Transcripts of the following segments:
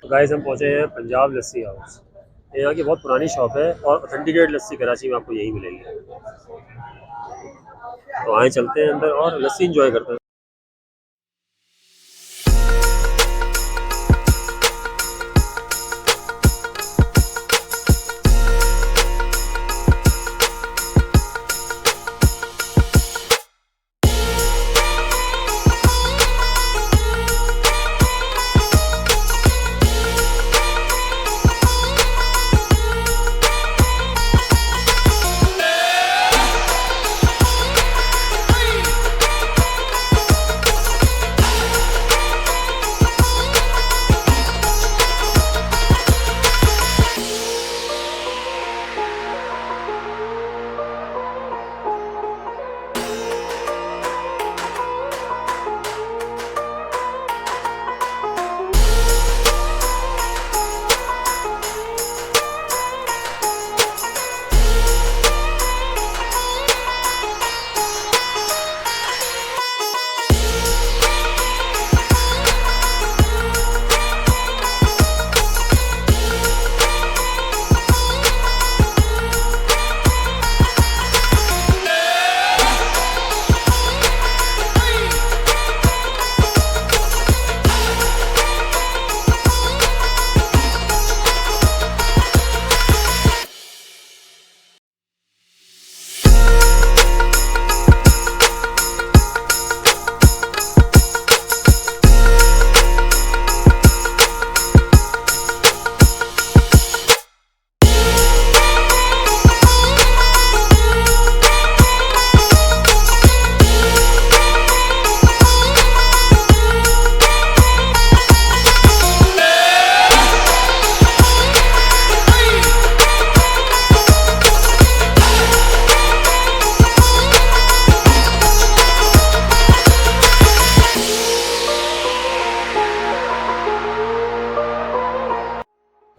Guys हम पहुंचे हैं पंजाब लस्सी हाउस। ये यहाँ की बहुत पुरानी शॉप है और ऑथेंटिकेट लस्सी कराची में आपको यही मिलेगी। तो आए चलते हैं अंदर और लस्सी एंजॉय करते हैं।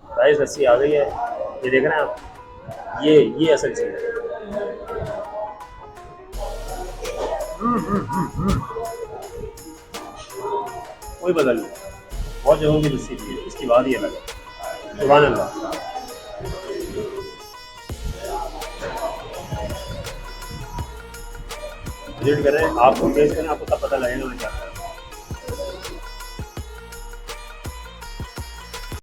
गाइस लस्सी आ गई है, ये देख रहे हैं आप। ये असल चीज़ है। कोई बदल नहीं, बहुत जगहों की लस्सी थी, इसकी बात ही अलग है। सुभान अल्लाह। विजिट करें, आप टेस्ट करें, आपको तब पता लगेगा मैं क्या